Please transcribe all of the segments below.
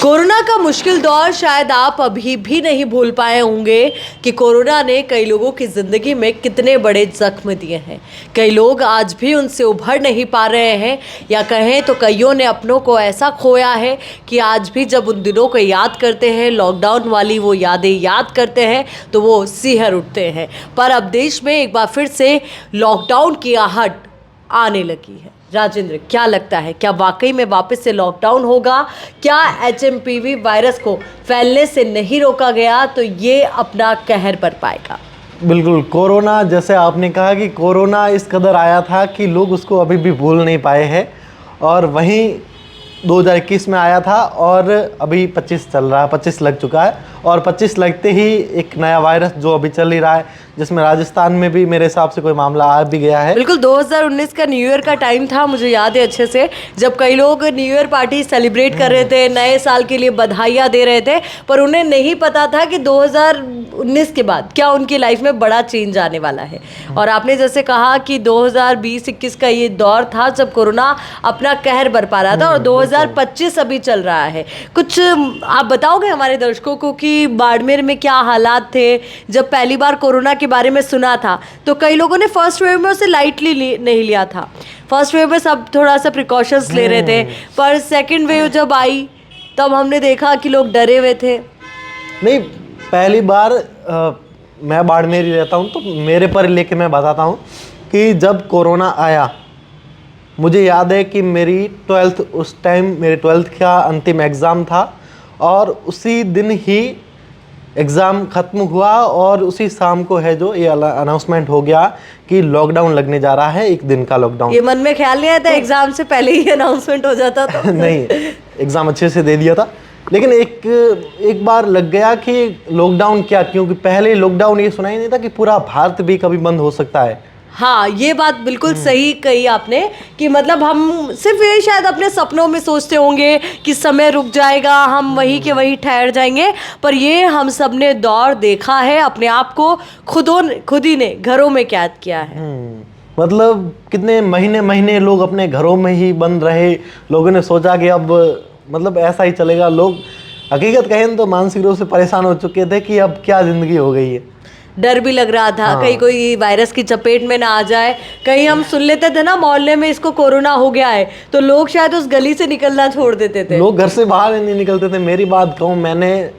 Corona का मुश्किल दौर शायद आप अभी भी नहीं भूल पाए होंगे कि कोरोना ने कई लोगों की ज़िंदगी में कितने बड़े जख्म दिए हैं। कई लोग आज भी उनसे उभर नहीं पा रहे हैं, या कहें तो कईयों ने अपनों को ऐसा खोया है कि आज भी जब उन दिनों को याद करते हैं, लॉकडाउन वाली वो यादें याद करते हैं, तो वो सिहर उठते हैं। पर अब देश में एक बार फिर से लॉकडाउन की आहट आने लगी है। राजेंद्र, क्या लगता है, क्या वाकई में वापस से लॉकडाउन होगा? क्या एचएमपीवी वायरस को फैलने से नहीं रोका गया तो ये अपना कहर बर पाएगा? बिल्कुल, कोरोना जैसे आपने कहा कि कोरोना इस कदर आया था कि लोग उसको अभी भी भूल नहीं पाए हैं। और वहीं 2021 में आया था और अभी 25 चल रहा है, 25 लग चुका है। और 25 लगते ही एक नया वायरस जो अभी चल ही रहा है, जिसमें राजस्थान में भी मेरे हिसाब से कोई मामला आ भी गया है। बिल्कुल, 2019 का न्यू ईयर का टाइम था, मुझे याद है अच्छे से, जब कई लोग न्यू ईयर पार्टी सेलिब्रेट कर रहे थे, नए साल के लिए बधाइयाँ दे रहे थे, पर उन्हें नहीं पता था कि 2019 के बाद क्या उनकी लाइफ में बड़ा चेंज आने वाला है। और आपने जैसे कहा कि 2020-21 का ये दौर था जब कोरोना अपना कहर बरपा रहा था, और 2025 अभी चल रहा है। कुछ आप बताओगे हमारे दर्शकों को कि बाड़मेर में क्या हालात थे जब पहली बार कोरोना के बारे में सुना था? तो कई लोगों ने फर्स्ट वेव में उसे लाइटली नहीं लिया था। फर्स्ट वेव में सब थोड़ा सा प्रिकॉशंस ले रहे थे, पर सेकंड वेव जब आई तब हमने देखा कि लोग डरे हुए थे। नहीं, पहली बार मैं बाड़मेर ही रहता हूँ, तो मेरे पर लेके मैं बताता हूँ कि जब कोरोना आया, मुझे याद है कि मेरी 12th उस टाइम मेरे 12th का अंतिम एग्ज़ाम था, और उसी दिन ही एग्ज़ाम ख़त्म हुआ और उसी शाम को है जो ये अनाउंसमेंट हो गया कि लॉकडाउन लगने जा रहा है, 1 दिन का लॉकडाउन। ये मन में ख्याल नहीं आया था एग्जाम से पहले ही अनाउंसमेंट हो जाता तो? नहीं, एग्ज़ाम अच्छे से दे दिया था, लेकिन एक बार लग गया कि लॉकडाउन क्या, क्योंकि पहले लॉकडाउन ये सुना ही नहीं था कि पूरा भारत भी कभी बंद हो सकता है। हाँ, ये बात बिल्कुल सही कही आपने कि मतलब हम सिर्फ ये शायद अपने सपनों में सोचते होंगे कि समय रुक जाएगा, हम वहीं के वहीं ठहर जाएंगे, पर ये हम सब ने दौर देखा है, अपने आप को खुद ही ने घरों में कैद किया है। मतलब कितने महीने महीने लोग अपने घरों में ही बंद रहे। लोगों ने सोचा कि अब मतलब ऐसा ही चलेगा। लोग हकीकत कहें तो मानसिक रूप से परेशान हो चुके थे कि अब क्या ज़िंदगी हो गई है। डर भी लग रहा था, कहीं कोई वायरस की चपेट में ना आ जाए। कहीं हम सुन लेते थे ना मोहल्ले में इसको कोरोना हो गया है, तो लोग शायद उस गली से निकलना छोड़ देते थे। लोग घर से बाहर नहीं निकलते थे। मेरी बात कहूँ, मैंने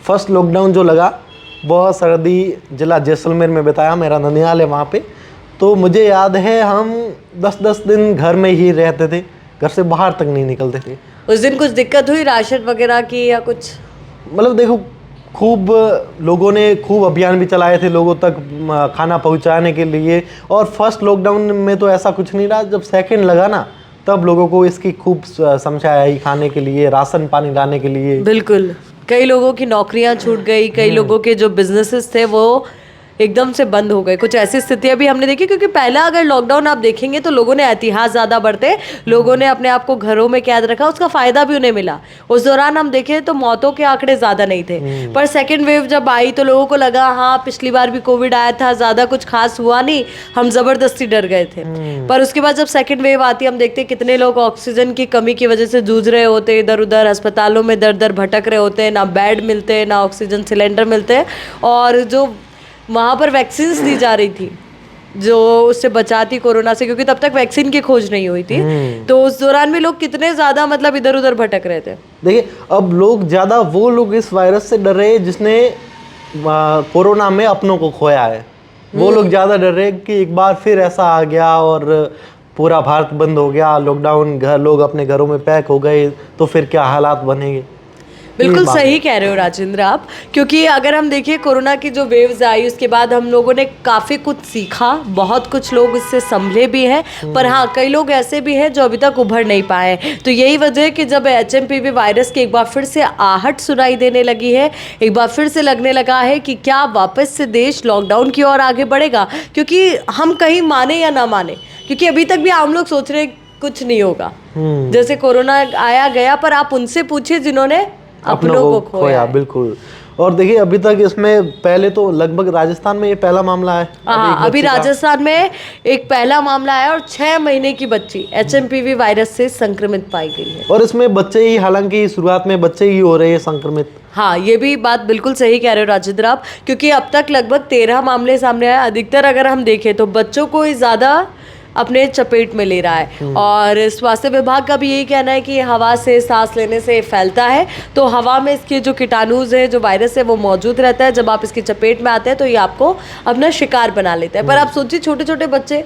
फर्स्ट लॉकडाउन जो लगा वो सरहदी जिला जैसलमेर में बिताया, मेरा ननिहाल है वहाँ पे। तो मुझे याद है हम 10-10 दिन घर में ही रहते थे, घर से बाहर तक नहीं निकलते थे। उस दिन कुछ दिक्कत हुई राशन वगैरह की या कुछ? मतलब देखो, खूब लोगों ने खूब अभियान भी चलाए थे लोगों तक खाना पहुंचाने के लिए। और फर्स्ट लॉकडाउन में तो ऐसा कुछ नहीं रहा। जब सेकंड लगा ना, तब लोगों को इसकी खूब समझाया ही, खाने के लिए, राशन पानी लाने के लिए। बिल्कुल, कई लोगों की नौकरियां छूट गई, कई लोगों के जो बिजनेसेस थे वो एकदम से बंद हो गए। कुछ ऐसी स्थितियां भी हमने देखी, क्योंकि पहला अगर लॉकडाउन आप देखेंगे तो लोगों ने एहतियात ज़्यादा बरते, लोगों ने अपने आप को घरों में कैद रखा, उसका फ़ायदा भी उन्हें मिला। उस दौरान हम देखें तो मौतों के आंकड़े ज़्यादा नहीं थे, पर सेकेंड वेव जब आई तो लोगों को लगा हाँ पिछली बार भी कोविड आया था, ज़्यादा कुछ खास हुआ नहीं, हम ज़बरदस्ती डर गए थे। पर उसके बाद जब सेकेंड वेव आती, हम देखते कितने लोग ऑक्सीजन की कमी की वजह से जूझ रहे होते, इधर उधर अस्पतालों में दर दर भटक रहे होते, ना बेड मिलते, ना ऑक्सीजन सिलेंडर मिलते, और जो वहाँ पर वैक्सीन्स दी जा रही थी जो उससे बचाती कोरोना से, क्योंकि तब तक वैक्सीन की खोज नहीं हुई थी। तो उस दौरान भी लोग कितने ज़्यादा मतलब इधर उधर भटक रहे थे। देखिए, अब लोग ज़्यादा वो लोग इस वायरस से डर रहे हैं जिसने कोरोना में अपनों को खोया है। वो लोग ज़्यादा डर रहे कि एक बार फिर ऐसा आ गया और पूरा भारत बंद हो गया, लॉकडाउन, घर लोग अपने घरों में पैक हो गए, तो फिर क्या हालात बनेंगे। बिल्कुल सही कह रहे हो राजेंद्र आप, क्योंकि अगर हम देखिए कोरोना की जो वेव्स आई उसके बाद हम लोगों ने काफ़ी कुछ सीखा, बहुत कुछ लोग इससे संभले भी हैं, पर हाँ कई लोग ऐसे भी हैं जो अभी तक उभर नहीं पाए। तो यही वजह है कि जब एचएमपीवी वायरस की एक बार फिर से आहट सुनाई देने लगी है, एक बार फिर से लगने लगा है कि क्या वापस से देश लॉकडाउन की ओर आगे बढ़ेगा, क्योंकि हम कहीं माने या ना माने, क्योंकि अभी तक भी आम लोग सोच रहे कुछ नहीं होगा, जैसे कोरोना आया गया, पर आप उनसे पूछिए जिन्होंने अपनों को खोया है। बिल्कुल। और देखिए अभी तक इसमें पहले तो लगभग राजस्थान में ये पहला मामला है। हाँ, अभी राजस्थान में एक पहला मामला है और 6 महीने की बच्ची HMPV वायरस से संक्रमित पाई गई है। और इसमें बच्चे ही, हालांकि शुरुआत में बच्चे ही हो रहे हैं संक्रमित। हाँ, ये भी बात बिल्कुल सही कह रहे हो राजेंद्र आप, क्योंकि अब तक लगभग 13 मामले सामने आए। अधिकतर अगर हम देखें तो बच्चों को ही ज्यादा अपने चपेट में ले रहा है। और स्वास्थ्य विभाग का भी यही कहना है कि ये हवा से, सांस लेने से फैलता है। तो हवा में इसके जो कीटाणुज है, जो वायरस है, वो मौजूद रहता है। जब आप इसकी चपेट में आते हैं तो ये आपको अपना शिकार बना लेता है। पर आप सोचिए, छोटे छोटे बच्चे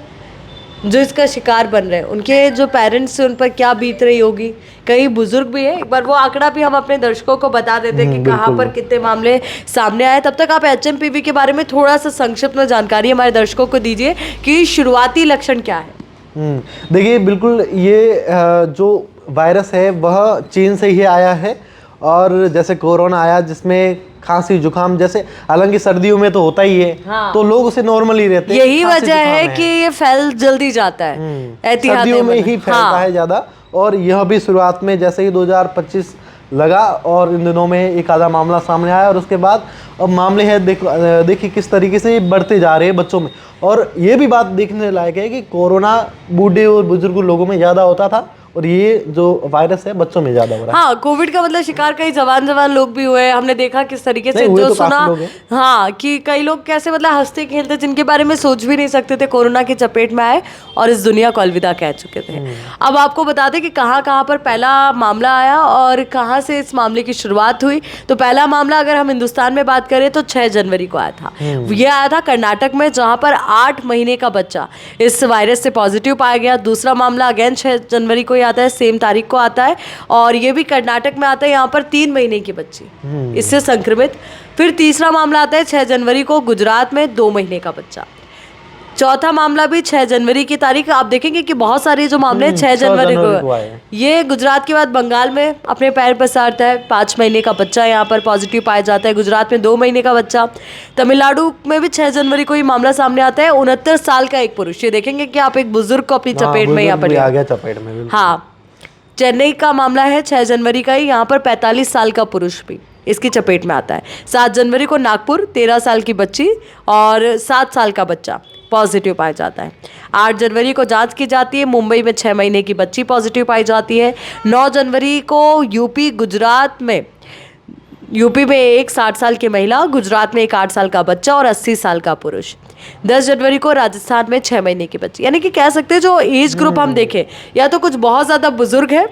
जो इसका शिकार बन रहे हैं, उनके जो पेरेंट्स हैं उन पर क्या बीत रही होगी। कई बुजुर्ग भी है, एक बार वो आंकड़ा भी हम अपने दर्शकों को बता देते हैं कि कहाँ पर कितने मामले सामने आए। तब तक आप HMPV के बारे में थोड़ा सा संक्षिप्त में जानकारी हमारे दर्शकों को दीजिए कि शुरुआती लक्षण क्या है। देखिए बिल्कुल, ये जो वायरस है वह चीन से ही आया है। और जैसे कोरोना आया जिसमें खांसी जुकाम, जैसे हालांकि सर्दियों में तो होता ही है। हाँ। तो लोग उसे नॉर्मल ही रहते हैं। यही वजह है कि ये फैल जल्दी जाता है। एहतियात सर्दियों में नहीं ही बरतना। फैलता है ज्यादा। और यह भी शुरुआत में जैसे ही 2025 लगा और इन दिनों में एक आधा मामला सामने आया, और उसके बाद अब मामले हैं देखिए किस तरीके से बढ़ते जा रहे हैं बच्चों में। और ये भी बात देखने लायक है कि कोरोना बूढ़े और बुजुर्ग लोगों में ज़्यादा होता था, और ये जो वायरस है बच्चों में ज़्यादा हो रहा है। हाँ, कोविड का मतलब शिकार कई जवान लोग भी हुए। हमने देखा किस तरीके से, नहीं, हुए जो तो सुना काफी लोग हैं। हाँ, कि कई लोग कैसे मतलब हंसते खेलते, जिनके बारे में सोच भी नहीं सकते थे, कोरोना की चपेट में आए और इस दुनिया को अलविदा कह चुके थे। अब आपको बता दें कि कहाँ कहाँ पर पहला मामला आया और कहाँ से इस मामले की शुरुआत हुई। तो पहला मामला अगर हम हिंदुस्तान में बात करें तो 6 जनवरी को आया था। ये आया था कर्नाटक में, जहाँ पर 8 महीने का बच्चा इस वायरस से पॉजिटिव पाया गया। दूसरा मामला अगेन 6 जनवरी को ही आता है, सेम तारीख को आता है, और ये भी कर्नाटक में आता है। यहाँ पर 3 महीने की बच्ची इससे संक्रमित। फिर तीसरा मामला आता है 6 जनवरी को गुजरात में, 2 महीने का बच्चा। चौथा मामला भी 6 जनवरी की तारीख। आप देखेंगे कि बहुत सारे जो मामले हैं 6 जनवरी को आए। ये गुजरात के बाद बंगाल में अपने पैर पसारता है। 5 महीने का बच्चा यहाँ पर पॉजिटिव पाया जाता है। गुजरात में 2 महीने का बच्चा। तमिलनाडु में भी 6 जनवरी को ही मामला सामने आता है। 69 साल का एक पुरुष। ये देखेंगे कि आप एक बुजुर्ग को अपनी चपेट में यहाँ पर आ गया चपेट में, बिल्कुल। हाँ, चेन्नई का मामला है 6 जनवरी का ही। यहाँ पर 45 साल का पुरुष भी इसकी चपेट में आता है। 7 जनवरी को नागपुर, 13 साल की बच्ची और 7 साल का बच्चा पॉजिटिव पाया जाता है। 8 जनवरी को जांच की जाती है। मुंबई में 6 महीने की बच्ची पॉजिटिव पाई जाती है। 9 जनवरी को यूपी में एक 60 साल की महिला, गुजरात में एक 8 साल का बच्चा और 80 साल का पुरुष। 10 जनवरी को राजस्थान में 6 महीने की बच्ची। यानी कि कह सकते हैं जो एज ग्रुप हम देखें, या तो कुछ बहुत ज्यादा बुजुर्ग है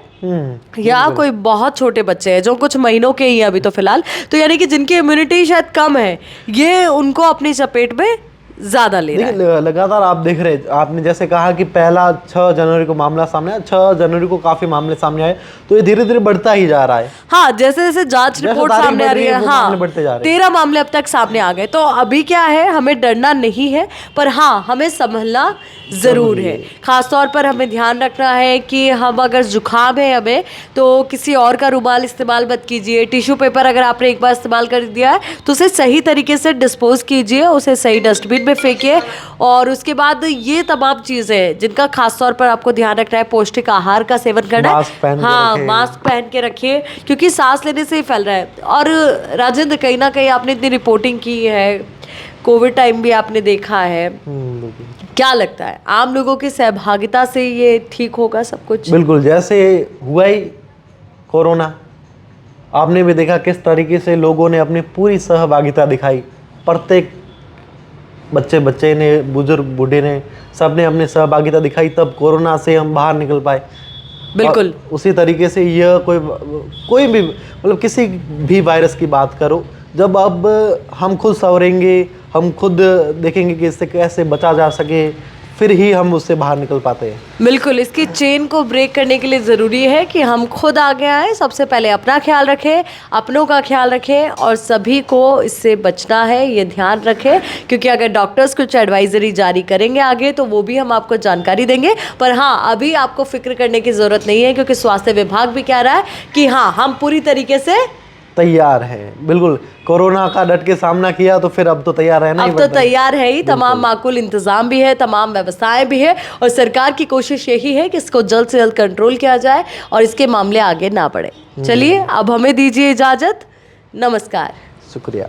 या कोई बहुत छोटे बच्चे हैं जो कुछ महीनों के ही हैं अभी तो फिलहाल। तो यानी कि जिनकी इम्यूनिटी शायद कम है, ये उनको अपनी चपेट में ज्यादा ले रहा है। लगातार आप देख रहे, आपने जैसे कहा कि पहला 6 जनवरी को मामला सामने आया, 6 जनवरी को काफी मामले सामने आए, तो ये धीरे धीरे बढ़ता ही जा रहा है। हाँ, जैसे जैसे जांच रिपोर्ट सामने आ रही है, हाँ, 13 मामले अब तक सामने आ गए। तो अभी क्या है, हमें डरना नहीं है, पर हाँ हमें संभलना जरूर है। खासतौर पर हमें ध्यान रखना है कि हम अगर जुकाम है हमें, तो किसी और का रुमाल इस्तेमाल मत कीजिए। टिश्यू पेपर अगर आपने एक बार इस्तेमाल कर दिया है तो उसे सही तरीके से डिस्पोज कीजिए, उसे सही डस्टबिन में फेंकिए। और उसके बाद ये तमाम चीजें जिनका खासतौर पर आपको ध्यान रखना है, पौष्टिक आहार का सेवन करना है। हाँ, मास्क पहन के रखिए, क्योंकि सांस लेने से ही फैल रहा है। और राजेंद्र, कहीं ना कहीं आपने इतनी रिपोर्टिंग की है, कोविड टाइम भी आपने देखा है, क्या लगता है आम लोगों की सहभागिता से ये ठीक होगा सब कुछ? बिल्कुल, जैसे हुआ ही कोरोना, आपने भी देखा किस तरीके से लोगों ने अपनी पूरी सहभागिता दिखाई। प्रत्येक बच्चे ने, बुजुर्ग बूढ़े ने, सबने अपनी सहभागिता दिखाई, तब कोरोना से हम बाहर निकल पाए। बिल्कुल उसी तरीके से यह कोई भी मतलब किसी भी वायरस की बात करो, जब अब हम खुद संवरेंगे, हम खुद देखेंगे कि इससे कैसे बचा जा सके, फिर ही हम उससे बाहर निकल पाते हैं। बिल्कुल, इसकी चेन को ब्रेक करने के लिए ज़रूरी है कि हम खुद आगे आए। सबसे पहले अपना ख्याल रखें, अपनों का ख्याल रखें, और सभी को इससे बचना है, ये ध्यान रखें। क्योंकि अगर डॉक्टर्स कुछ एडवाइजरी जारी करेंगे आगे, तो वो भी हम आपको जानकारी देंगे। पर हाँ, अभी आपको फिक्र करने की ज़रूरत नहीं है, क्योंकि स्वास्थ्य विभाग भी कह रहा है कि हाँ, हम पूरी तरीके से तैयार है। बिल्कुल, कोरोना का डट के सामना किया तो फिर अब तो तैयार रहना ही अब तो तैयार है ही। तमाम माकूल इंतजाम भी है, तमाम व्यवस्थाएं भी है, और सरकार की कोशिश यही है कि इसको जल्द से जल्द कंट्रोल किया जाए और इसके मामले आगे ना बढ़े। चलिए अब हमें दीजिए इजाजत, नमस्कार। शुक्रिया।